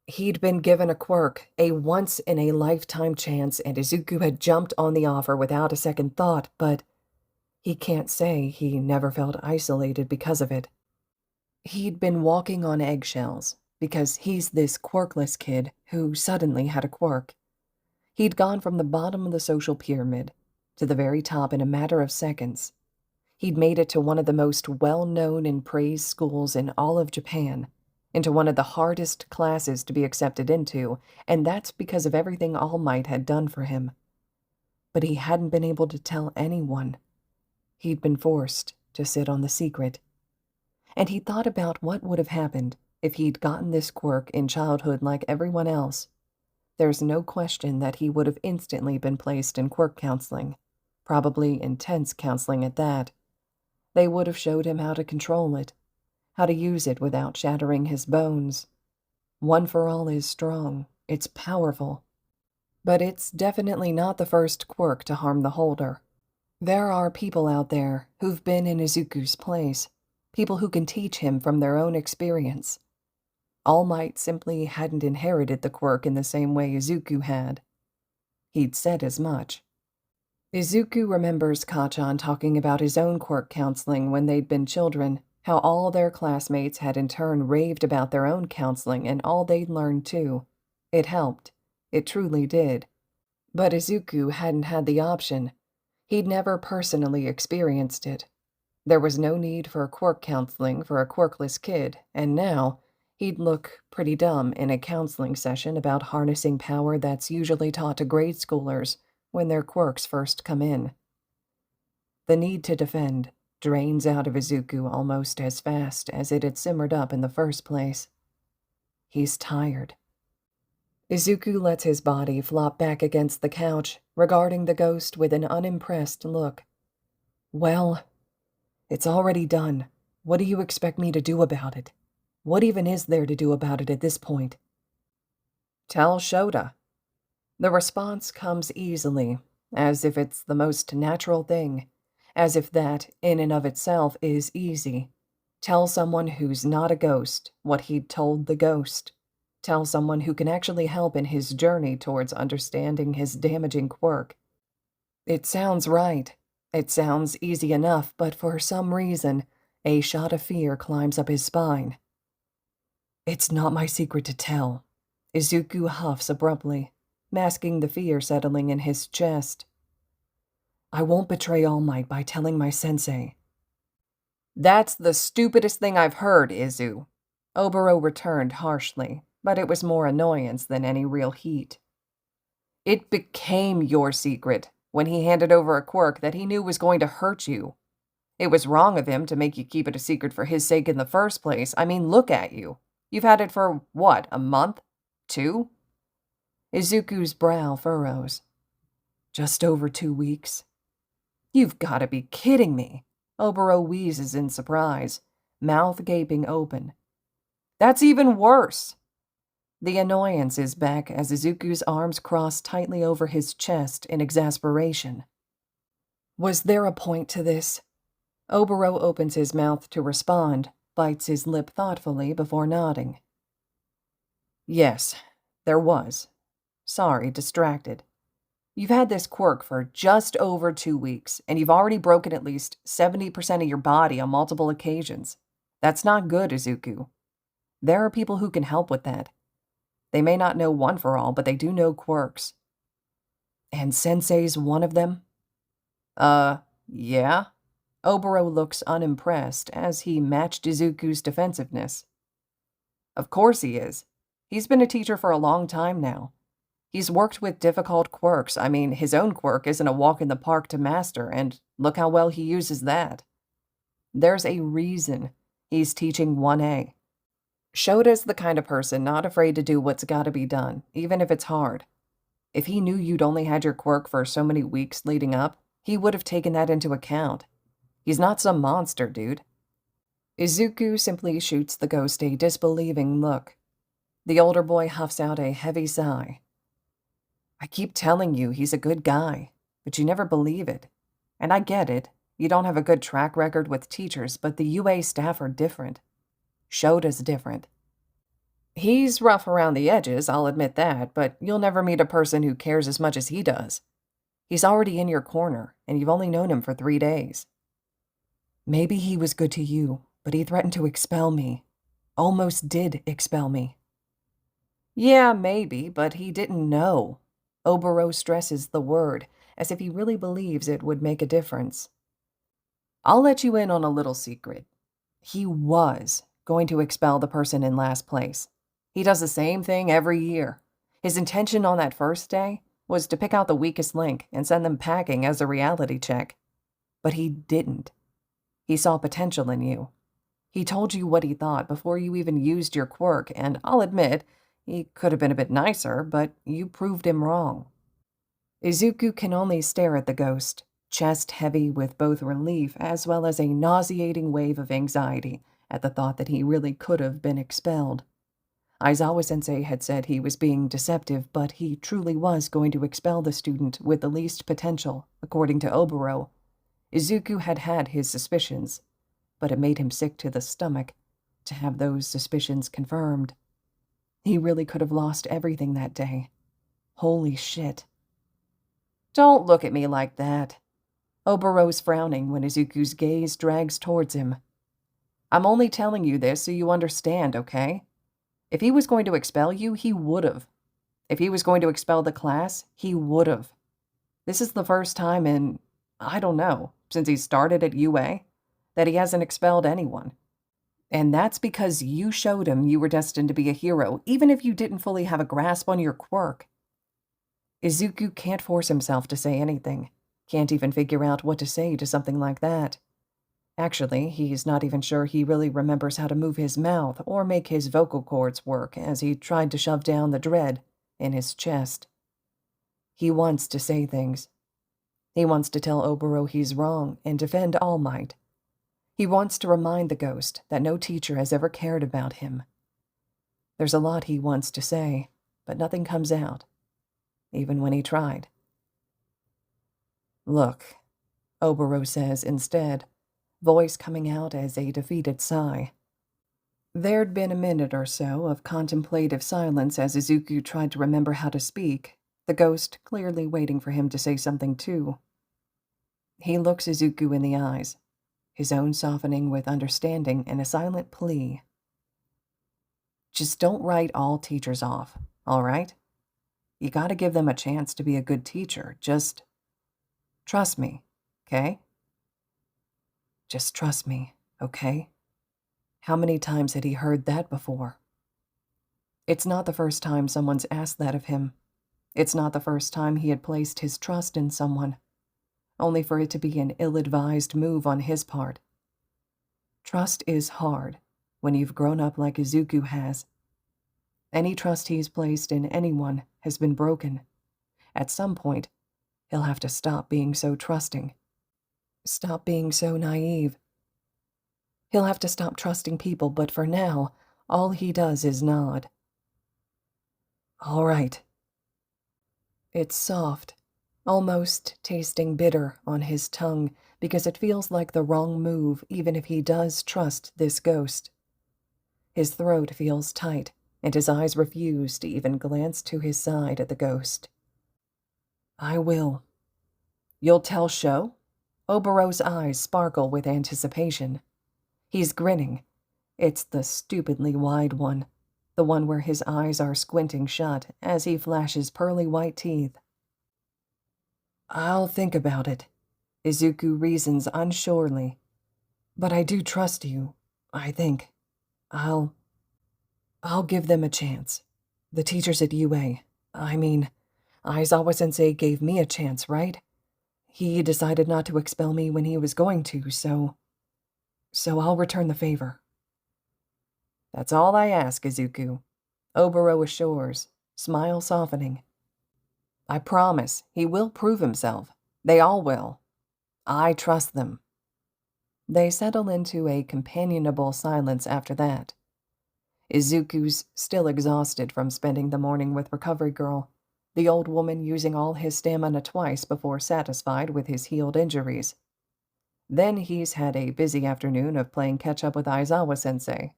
He'd been given a quirk, a once-in-a-lifetime chance, and Izuku had jumped on the offer without a second thought, but he can't say he never felt isolated because of it. He'd been walking on eggshells, because he's this quirkless kid who suddenly had a quirk. He'd gone from the bottom of the social pyramid to the very top in a matter of seconds. He'd made it to one of the most well-known and praised schools in all of Japan, into one of the hardest classes to be accepted into, and that's because of everything All Might had done for him. But he hadn't been able to tell anyone. He'd been forced to sit on the secret. And he thought about what would have happened if he'd gotten this quirk in childhood like everyone else. There's no question that he would have instantly been placed in quirk counseling, probably intense counseling at that. They would have showed him how to control it, how to use it without shattering his bones. One for All is strong, it's powerful. But it's definitely not the first quirk to harm the holder. There are people out there who've been in Izuku's place, people who can teach him from their own experience. All Might simply hadn't inherited the quirk in the same way Izuku had. He'd said as much. Izuku remembers Kachan talking about his own quirk counseling when they'd been children, how all their classmates had in turn raved about their own counseling and all they'd learned too. It helped. It truly did. But Izuku hadn't had the option. He'd never personally experienced it. There was no need for quirk counseling for a quirkless kid, and now he'd look pretty dumb in a counseling session about harnessing power that's usually taught to grade schoolers when their quirks first come in. The need to defend drains out of Izuku almost as fast as it had simmered up in the first place. He's tired. Izuku lets his body flop back against the couch, regarding the ghost with an unimpressed look. Well, it's already done. What do you expect me to do about it? What even is there to do about it at this point? Tell Shota. The response comes easily, as if it's the most natural thing, as if that, in and of itself, is easy. Tell someone who's not a ghost what he'd told the ghost. Tell someone who can actually help in his journey towards understanding his damaging quirk. It sounds right. It sounds easy enough, but for some reason, a shot of fear climbs up his spine. It's not my secret to tell, Izuku huffs abruptly, masking the fear settling in his chest. I won't betray All Might by telling my sensei. That's the stupidest thing I've heard, Izu. Oboro returned harshly, but it was more annoyance than any real heat. It became your secret when he handed over a quirk that he knew was going to hurt you. It was wrong of him to make you keep it a secret for his sake in the first place. I mean, look at you. You've had it for, what, a month? 2? Izuku's brow furrows. Just over 2 weeks. You've got to be kidding me. Oboro wheezes in surprise, mouth gaping open. That's even worse. The annoyance is back as Izuku's arms cross tightly over his chest in exasperation. Was there a point to this? Oboro opens his mouth to respond, bites his lip thoughtfully before nodding. Yes, there was. Sorry, distracted. You've had this quirk for just over 2 weeks, and you've already broken at least 70% of your body on multiple occasions. That's not good, Izuku. There are people who can help with that. They may not know one for all, but they do know quirks. And Sensei's one of them? Yeah? Oboro looks unimpressed as he matched Izuku's defensiveness. Of course he is. He's been a teacher for a long time now. He's worked with difficult quirks. I mean, his own quirk isn't a walk in the park to master, and look how well he uses that. There's a reason he's teaching 1A. Shota's the kind of person not afraid to do what's gotta be done, even if it's hard. If he knew you'd only had your quirk for so many weeks leading up, he would have taken that into account. He's not some monster, dude. Izuku simply shoots the ghost a disbelieving look. The older boy huffs out a heavy sigh. I keep telling you he's a good guy, but you never believe it. And I get it. You don't have a good track record with teachers, but the UA staff are different. Shota's different. He's rough around the edges, I'll admit that, but you'll never meet a person who cares as much as he does. He's already in your corner, and you've only known him for 3 days. Maybe he was good to you, but he threatened to expel me. Almost did expel me. Yeah, maybe, but he didn't know. Oboro stresses the word, as if he really believes it would make a difference. I'll let you in on a little secret. He was going to expel the person in last place. He does the same thing every year. His intention on that first day was to pick out the weakest link and send them packing as a reality check. But he didn't. He saw potential in you. He told you what he thought before you even used your quirk, and I'll admit, he could have been a bit nicer, but you proved him wrong. Izuku can only stare at the ghost, chest heavy with both relief as well as a nauseating wave of anxiety at the thought that he really could have been expelled. Aizawa-sensei had said he was being deceptive, but he truly was going to expel the student with the least potential, according to Oboro. Izuku had had his suspicions, but it made him sick to the stomach to have those suspicions confirmed. He really could have lost everything that day. Holy shit. Don't look at me like that. Oboro's frowning when Izuku's gaze drags towards him. I'm only telling you this so you understand, okay? If he was going to expel you, he would've. If he was going to expel the class, he would've. This is the first time in, I don't know, since he started at UA, that he hasn't expelled anyone. And that's because you showed him you were destined to be a hero, even if you didn't fully have a grasp on your quirk. Izuku can't force himself to say anything, can't even figure out what to say to something like that. Actually, he's not even sure he really remembers how to move his mouth or make his vocal cords work as he tried to shove down the dread in his chest. He wants to say things. He wants to tell Oboro he's wrong and defend All Might. He wants to remind the ghost that no teacher has ever cared about him. There's a lot he wants to say, but nothing comes out, even when he tried. Look, Oboro says instead, voice coming out as a defeated sigh. There'd been a minute or so of contemplative silence as Izuku tried to remember how to speak, the ghost clearly waiting for him to say something too. He looks Izuku in the eyes, his own softening with understanding and a silent plea. Just don't write all teachers off, all right? You gotta give them a chance to be a good teacher. Just trust me, okay? Just trust me, okay? How many times had he heard that before? It's not the first time someone's asked that of him. It's not the first time he had placed his trust in someone, only for it to be an ill-advised move on his part. Trust is hard when you've grown up like Izuku has. Any trust he's placed in anyone has been broken. At some point, he'll have to stop being so trusting. Stop being so naive. He'll have to stop trusting people, but for now, all he does is nod. All right. It's soft, almost tasting bitter on his tongue because it feels like the wrong move even if he does trust this ghost. His throat feels tight, and his eyes refuse to even glance to his side at the ghost. I will. You'll tell Sho? Oboro's eyes sparkle with anticipation. He's grinning. It's the stupidly wide one, the one where his eyes are squinting shut as he flashes pearly white teeth. I'll think about it, Izuku reasons unsurely. But I do trust you, I think. I'll give them a chance. The teachers at UA. I mean, Aizawa-sensei gave me a chance, right? He decided not to expel me when he was going to, so I'll return the favor." "That's all I ask, Izuku," Oboro assures, smile softening. "I promise he will prove himself. They all will. I trust them." They settle into a companionable silence after that. Izuku's still exhausted from spending the morning with Recovery Girl, the old woman using all his stamina twice before satisfied with his healed injuries. Then he's had a busy afternoon of playing catch-up with Aizawa-sensei,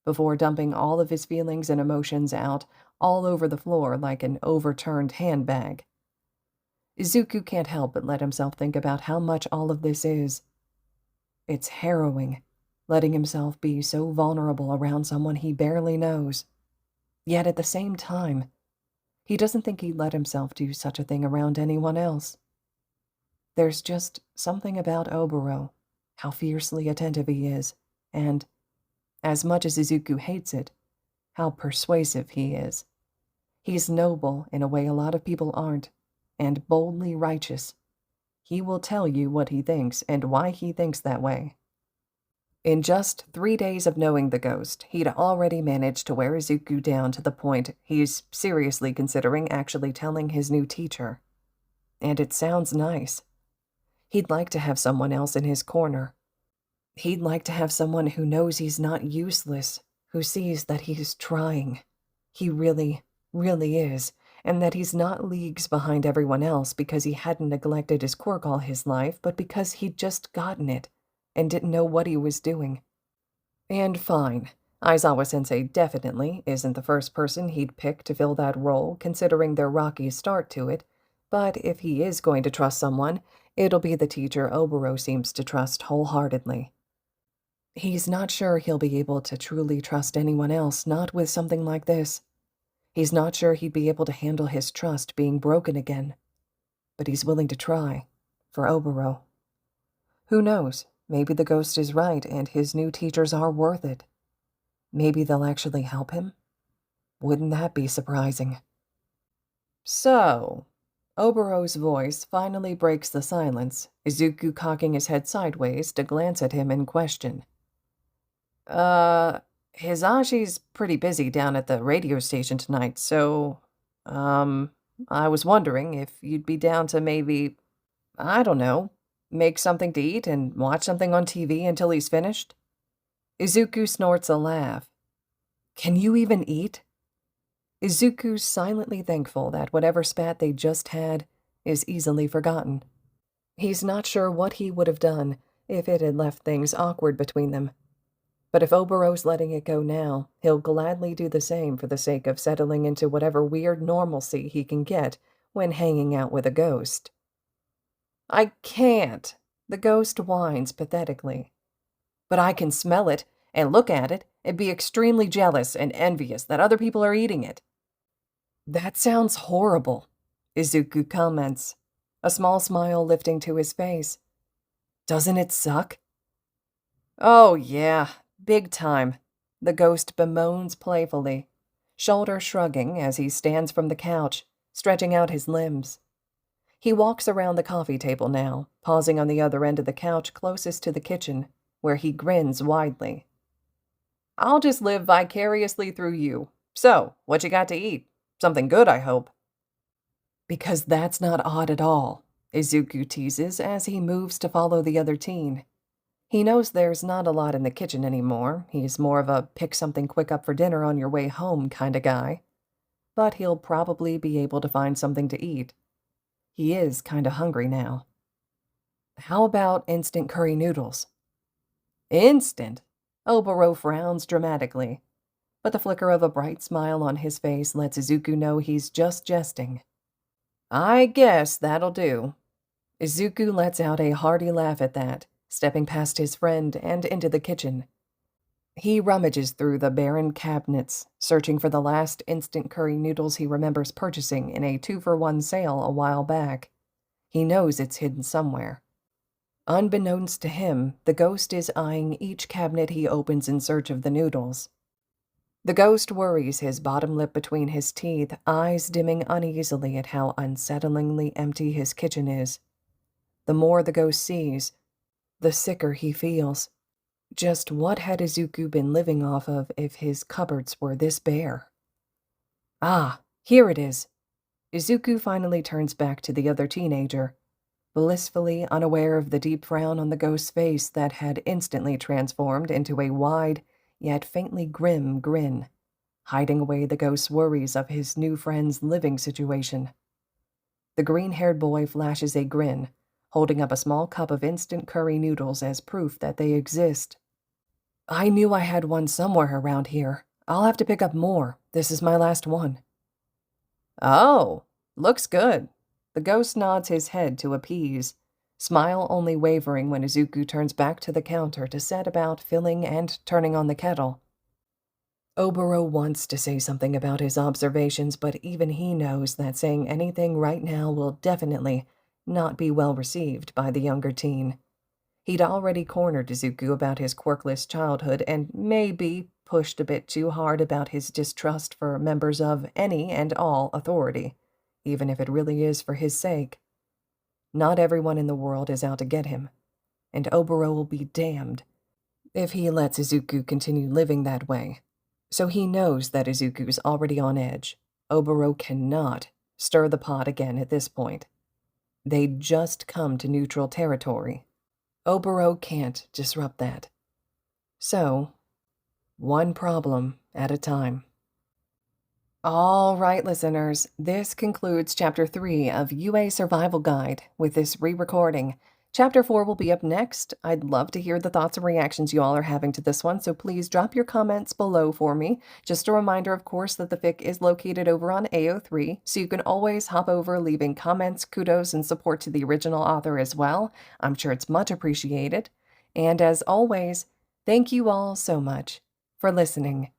before dumping all of his feelings and emotions out all over the floor like an overturned handbag. Izuku can't help but let himself think about how much all of this is. It's harrowing, letting himself be so vulnerable around someone he barely knows. Yet at the same time, he doesn't think he'd let himself do such a thing around anyone else. There's just something about Oboro, how fiercely attentive he is, and, as much as Izuku hates it, how persuasive he is. He's noble in a way a lot of people aren't, and boldly righteous. He will tell you what he thinks and why he thinks that way. In just 3 days of knowing the ghost, he'd already managed to wear Izuku down to the point he's seriously considering actually telling his new teacher. And it sounds nice. He'd like to have someone else in his corner. He'd like to have someone who knows he's not useless, who sees that he's trying. He really, really is, and that he's not leagues behind everyone else because he hadn't neglected his quirk all his life, but because he'd just gotten it and didn't know what he was doing. And fine, Aizawa-sensei definitely isn't the first person he'd pick to fill that role, considering their rocky start to it, but if he is going to trust someone, it'll be the teacher Oboro seems to trust wholeheartedly. He's not sure he'll be able to truly trust anyone else, not with something like this. He's not sure he'd be able to handle his trust being broken again. But he's willing to try, for Oboro. Who knows, maybe the ghost is right and his new teachers are worth it. Maybe they'll actually help him? Wouldn't that be surprising? "So," Oboro's voice finally breaks the silence, Izuku cocking his head sideways to glance at him in question. Hisaashi's pretty busy down at the radio station tonight, so, I was wondering if you'd be down to maybe, I don't know, make something to eat and watch something on TV until he's finished?" Izuku snorts a laugh. Can you even eat? Izuku's silently thankful that whatever spat they just had is easily forgotten. He's not sure what he would have done if it had left things awkward between them. But if Oboro's letting it go now, he'll gladly do the same for the sake of settling into whatever weird normalcy he can get when hanging out with a ghost. "I can't," the ghost whines pathetically. "But I can smell it and look at it and be extremely jealous and envious that other people are eating it." "That sounds horrible," Izuku comments, a small smile lifting to his face. "Doesn't it suck?" "Oh, yeah, big time," the ghost bemoans playfully, shoulder shrugging as he stands from the couch, stretching out his limbs. He walks around the coffee table now, pausing on the other end of the couch closest to the kitchen, where he grins widely. "I'll just live vicariously through you. So, what you got to eat? Something good, I hope." "Because that's not odd at all," Izuku teases as he moves to follow the other teen. He knows there's not a lot in the kitchen anymore. He's more of a pick something quick up for dinner on your way home kind of guy. But he'll probably be able to find something to eat. He is kind of hungry now. "How about instant curry noodles?" "Instant?" Oboro frowns dramatically, but the flicker of a bright smile on his face lets Izuku know he's just jesting. "I guess that'll do." Izuku lets out a hearty laugh at that, stepping past his friend and into the kitchen. He rummages through the barren cabinets, searching for the last instant curry noodles he remembers purchasing in a 2-for-1 sale a while back. He knows it's hidden somewhere. Unbeknownst to him, the ghost is eyeing each cabinet he opens in search of the noodles. The ghost worries his bottom lip between his teeth, eyes dimming uneasily at how unsettlingly empty his kitchen is. The more the ghost sees, the sicker he feels. Just what had Izuku been living off of if his cupboards were this bare? Ah, here it is. Izuku finally turns back to the other teenager, blissfully unaware of the deep frown on the ghost's face that had instantly transformed into a wide, yet faintly grim grin, hiding away the ghost's worries of his new friend's living situation. The green-haired boy flashes a grin, holding up a small cup of instant curry noodles as proof that they exist. I knew I had one somewhere around here. I'll have to pick up more. This is my last one. Oh, looks good. The ghost nods his head to appease, smile only wavering when Izuku turns back to the counter to set about filling and turning on the kettle. Oboro wants to say something about his observations, but even he knows that saying anything right now will definitely not be well received by the younger teen. He'd already cornered Izuku about his quirkless childhood and maybe pushed a bit too hard about his distrust for members of any and all authority, even if it really is for his sake. Not everyone in the world is out to get him, and Oboro will be damned if he lets Izuku continue living that way. So he knows that Izuku's already on edge. Oboro cannot stir the pot again at this point. They'd just come to neutral territory. Oboro can't disrupt that. So, one problem at a time. All right, listeners, this concludes Chapter 3 of Yuuei Survival Guide with this re-recording. Chapter 4 will be up next. I'd love to hear the thoughts and reactions you all are having to this one, so please drop your comments below for me. Just a reminder, of course, that the fic is located over on AO3, so you can always hop over leaving comments, kudos, and support to the original author as well. I'm sure it's much appreciated. And as always, thank you all so much for listening.